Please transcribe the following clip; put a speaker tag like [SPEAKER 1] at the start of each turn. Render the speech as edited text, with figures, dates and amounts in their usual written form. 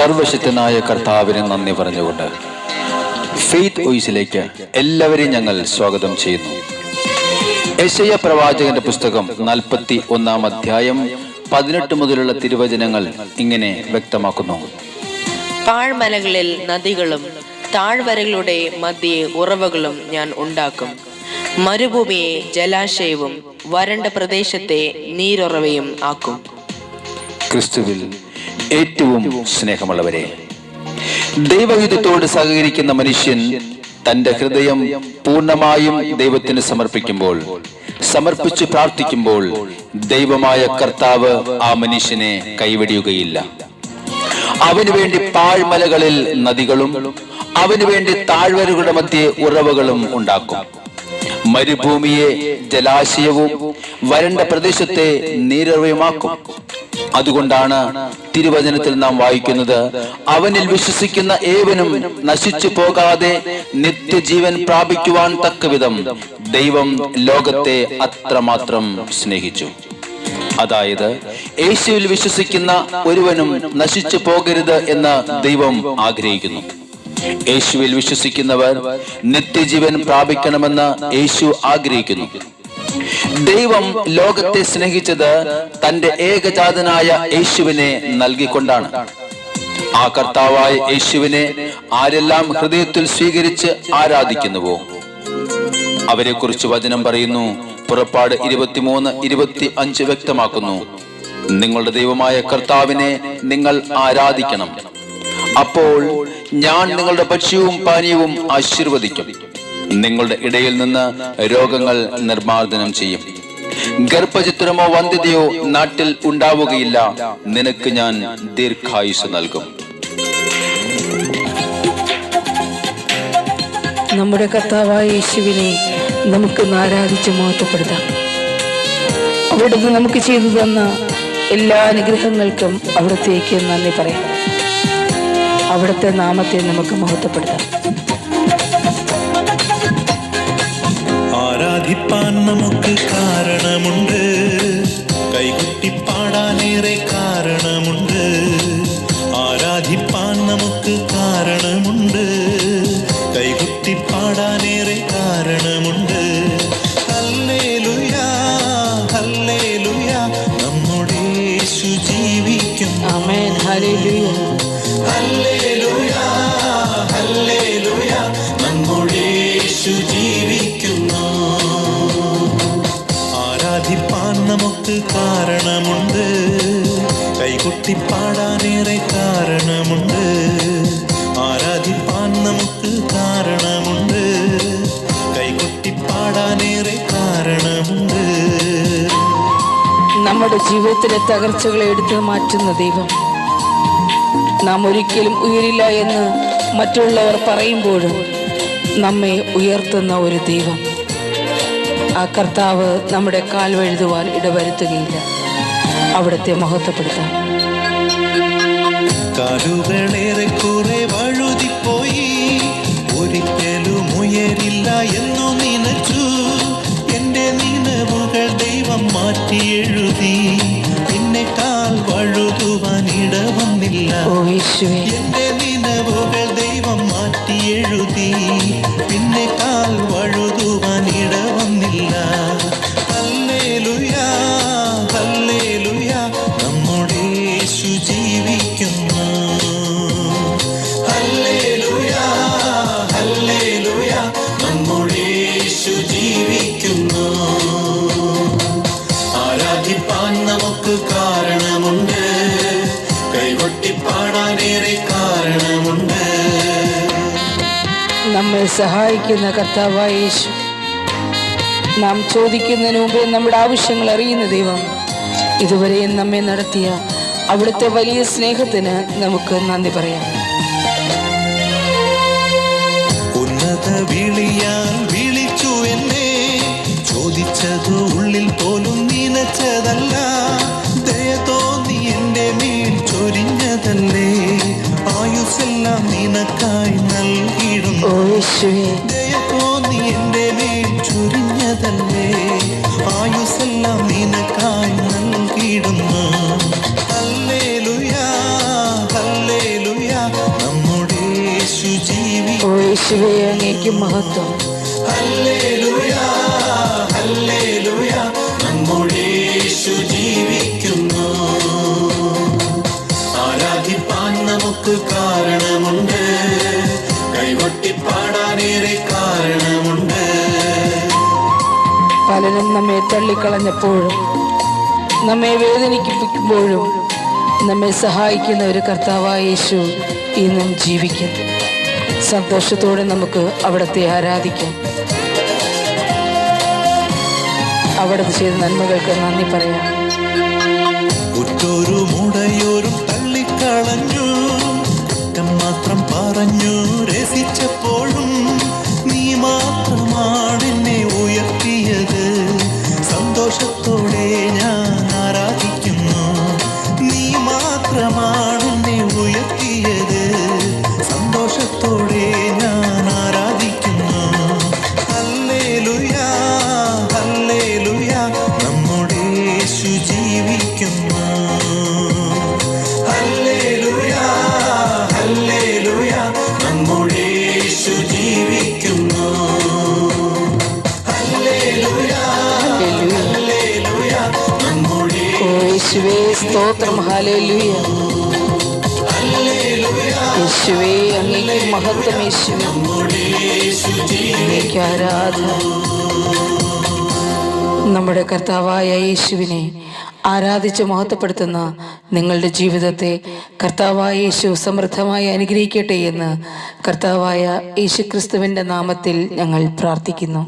[SPEAKER 1] സർവശക്തനായ കർത്താവിന് നന്ദി പറഞ്ഞുകൊണ്ട് ഫെയ്ത്ത് വോയിസിലേക്ക് എല്ലാവരെയും ഞങ്ങൾ സ്വാഗതം ചെയ്യുന്നു. യെശയ്യാ പ്രവാചകന്റെ പുസ്തകം 41 അധ്യായം 18 മുതലുള്ള തിരുവചനങ്ങൾ ഇങ്ങനെ വ്യക്തമാക്കുന്നു.
[SPEAKER 2] പാഴ്മലകളിൽ നദികളും താഴ്വരകളുടെ മധ്യേ ഉറവകളും ഞാൻ ഉണ്ടാക്കും. മരുഭൂമിയെ ജലാശയവും വരണ്ട പ്രദേശത്തെ നീരുറവയും ആക്കും.
[SPEAKER 1] ക്രിസ്തുവിൽ ഏറ്റവും സ്നേഹമുള്ളവരെ, ദൈവഹിതത്തോട് സഹകരിക്കുന്ന മനുഷ്യൻ തന്റെ ഹൃദയം പൂർണ്ണമായും ദൈവത്തിന് സമർപ്പിച്ചു പ്രാർത്ഥിക്കുമ്പോൾ ദൈവമായ കർത്താവ് ആ മനുഷ്യനെ കൈവെടിയുകയില്ല. അവന് വേണ്ടി പാഴ്മലകളിൽ നദികളും അവന് വേണ്ടി താഴ്വരകളുടെ മധ്യേ ഉറവകളും ഉണ്ടാക്കും. മരുഭൂമിയെ ജലാശയവും വരണ്ട പ്രദേശത്തെ നീരുറവയുമാക്കും. അതുകൊണ്ടാണ് തിരുവചനത്തിൽ നാം വായിക്കുന്നത്, അവനിൽ വിശ്വസിക്കുന്ന ഏവനും നശിച്ചു പോകാതെ നിത്യജീവൻ പ്രാപിക്കുവാൻ തക്കവിധം ദൈവം ലോകത്തെ അത്രമാത്രം സ്നേഹിച്ചു. അതായത് യേശുവിൽ വിശ്വസിക്കുന്ന ഒരുവനും നശിച്ചു പോകരുത് എന്ന് ദൈവം ആഗ്രഹിക്കുന്നു. യേശുവിൽ വിശ്വസിക്കുന്നവർ നിത്യജീവൻ പ്രാപിക്കണമെന്ന് യേശു ആഗ്രഹിക്കുന്നു. ദൈവം ലോകത്തെ സ്നേഹിച്ചത് തന്റെ ഏകജാതനായ യേശുവിനെ നൽകിക്കൊണ്ടാണ്. ആ കർത്താവായ യേശുവിനെ ആരെല്ലാം ഹൃദയത്തിൽ സ്വീകരിച്ച് ആരാധിക്കുന്നുവോ അവരെ കുറിച്ച് വചനം പറയുന്നു. പുറപ്പാട് 23:25 വ്യക്തമാക്കുന്നു, നിങ്ങളുടെ ദൈവമായ കർത്താവിനെ നിങ്ങൾ ആരാധിക്കണം, അപ്പോൾ ഞാൻ നിങ്ങളുടെ ഭക്ഷ്യവും പാനീയവും ആശീർവദിക്കും, നിങ്ങളുടെ ഇടയിൽ നിന്ന് രോഗങ്ങൾ നിർമ്മാർജ്ജനം ചെയ്യും, ഗർഭചിത്രമോ വന്ധ്യതയോ നാട്ടിൽ ഉണ്ടാവുകയില്ല, നിനക്ക് ഞാൻ ദീർഘായുസ് നൽകും.
[SPEAKER 3] നമ്മുടെ കർത്താവായ യേശുവിനെ നമുക്ക് ആരാധിച്ച് മഹത്വപ്പെടുത്താം. അവിടുന്ന് നമുക്ക് ചെയ്തു തന്ന എല്ലാ അനുഗ്രഹങ്ങൾക്കും അവിടത്തേക്ക് നന്ദി പറയാം. അവിടുത്തെ നാമത്തെ നമുക്ക് മഹത്വപ്പെടുത്താം.
[SPEAKER 4] ആരാധിപ്പാൻ നമുക്ക് കാരണമുണ്ട്, കൈകൊട്ടിപ്പാടാനേറെ കാരണമുണ്ട്. ആരാധിപ്പാൻ നമുക്ക് കാരണമുണ്ട്, കൈകൊട്ടിപ്പാടാനേറെ കാരണമുണ്ട്. ഹല്ലേലൂയാ ഹല്ലേലൂയാ, നമ്മുടെ യേശു ജീവിക്കുന്നു.
[SPEAKER 3] ആമേൻ. ഹല്ലേലൂയ
[SPEAKER 4] ഹല്ലേലൂയാ ഹല്ലേലൂയാ, നമ്മുടെ യേശു ജീവിക്കുന്നു. ആരാധിപ്പാൻ നമുക്ക് കാരണമുണ്ട്, കൈകൊട്ടിപ്പാടാനേറെ കാരണമുണ്ട്. ആരാധിപ്പാൻ നമുക്ക് കാരണമുണ്ട്, കൈകൊട്ടിപ്പാടാനേറെ കാരണമുണ്ട്.
[SPEAKER 3] നമ്മുടെ ജീവിതത്തിലെ തകർച്ചകളെ എടുത്തു മാറ്റുന്ന ദൈവം, നാം ഒരിക്കലും ഉയരില്ല എന്ന് മറ്റുള്ളവർ പറയുമ്പോഴും നമ്മെ ഉയർത്തുന്ന ഒരു ദൈവം, ആ കർത്താവ് നമ്മുടെ കാൽ വഴുതുവാൻ ഇടവരുത്തുകയില്ല. അവിടുത്തെ മഹത്വപ്പെടുത്താം.
[SPEAKER 4] കാലുകളേറെ കുറെ വഴുതിപ്പോയി, ഒരിക്കലും ഉയരില്ല എന്നു നനച്ചു. എന്റെ നിലവുകൾ ദൈവം മാറ്റി എഴുതി, പിന്നെ കാൽ വഴുതുവാൻ ഇടവന്നില്ല. എന്റെ നിലവുകൾ ദൈവം മാറ്റി എഴുതി, പിന്നെ കാൽ വഴുതുവാൻ ഇടവന്നില്ല. ഹല്ലേലൂയാ ഹല്ലേലൂയാ, നമ്മുടെ യേശു ജീവിക്കുന്നു. ഹല്ലേലൂയാ ഹല്ലേലൂയാ, നമ്മുടെ യേശു ജീവിക്കുന്നു. ആരാധിപ്പാൻ നമുക്ക് കാരണമുണ്ട്, കൈകൊട്ടിപ്പാടാനേറെ കാരണമുണ്ട്.
[SPEAKER 3] നമ്മെ സഹായിക്കുന്ന കർത്താവായ യേശു, നാം ചോദിക്കുന്നതിന് മുമ്പേ നമ്മുടെ ആവശ്യങ്ങൾ അറിയുന്ന ദൈവം, ഇതുവരെയും നമ്മെ നടത്തിയ അവിടുത്തെ വലിയ സ്നേഹത്തിന് നമുക്ക് നന്ദി പറയാം.
[SPEAKER 4] ഉന്നത വിളിയാൽ വിളിച്ചു എന്നെ, ചോദിച്ചതു ഉള്ളിൽ പോലും നനച്ചതല്ല, ദയ തോന്നി എന്റെ മേൽ ചൊരിഞ്ഞതല്ലേ, ആയുസ്സെല്ലാം നിനക്കായി നൽകിയിടുന്നു. ദയ തോന്നി എന്റെ മേൽ ചൊരിഞ്ഞതല്ലേ, ആയുസ്സെല്ലാം നിനക്കായി നൽകിയിടുന്നു. ഹല്ലേലൂയാ ഹല്ലേലൂയാ, നമ്മുടെ യേശു ജീവിക്കുന്നു.
[SPEAKER 3] ഓ യേശുവേ, അങ്ങേക്ക് മഹത്വം.
[SPEAKER 4] ഹല്ലേലൂയ, ഹല്ലേലൂയ, നമ്മുടെ യേശു ജീവിക്കുന്നു. ആരാധിപ്പാൻ നമുക്ക് കാരണമുണ്ട്, കൈകൊട്ടിപ്പാടാനേറെ കാരണമുണ്ട്.
[SPEAKER 3] പലരും നമ്മെ തള്ളിക്കളഞ്ഞപ്പോഴും നമ്മെ വേദനിപ്പിക്കുമ്പോഴും നമ്മെ സഹായിക്കുന്ന ഒരു കർത്താവായ യേശു ഇന്നും ജീവിക്കുന്നു. സന്തോഷത്തോടെ നമുക്ക് അവിടുത്തെ ആരാധിക്കാം. അവിടുത്തെ ചെയ്ത നന്മകൾക്ക് നന്ദി പറയാം.
[SPEAKER 4] ഉറ്റോരും ഉടയോരും തള്ളിക്കളഞ്ഞു, കുറ്റം മാത്രം പറഞ്ഞു രസിച്ചപ്പോഴും നീ മാത്രമാണ് എന്നെ ഉയർത്തിയത്. സന്തോഷത്തോടെ ഞാൻ ആരാധിക്കുന്നു. നീ മാത്രമാണ് എന്നെ ഉയർത്തിയത്. സന്തോഷത്തോടെ ഞാൻ ആരാധിക്കുന്നു. ഹല്ലേലൂയ, ഹല്ലേലൂയ, നമ്മുടെ യേശു ജീവിക്കുന്നു. ഹല്ലേലൂയ, ഹല്ലേലൂയ, നമ്മുടെ യേശു ജീവിക്കുന്നു. ഹല്ലേലൂയ, ഹല്ലേലൂയ, നമ്മുടെ
[SPEAKER 3] ഓ യേശുവേ, സ്തോത്രം. ഹല്ലേലൂയ. യേശുവേ, അങ്ങേക്ക് മഹത്വം. യേശുവേ, അങ്ങേക്ക് ആരാധന. നമ്മുടെ കർത്താവായ യേശുവിനെ ആരാധിച്ച് മഹത്വപ്പെടുത്തുന്ന നിങ്ങളുടെ ജീവിതത്തെ കർത്താവായ യേശു സമൃദ്ധമായി അനുഗ്രഹിക്കട്ടെ എന്ന് കർത്താവായ യേശുക്രിസ്തുവിൻ്റെ നാമത്തിൽ ഞങ്ങൾ പ്രാർത്ഥിക്കുന്നു.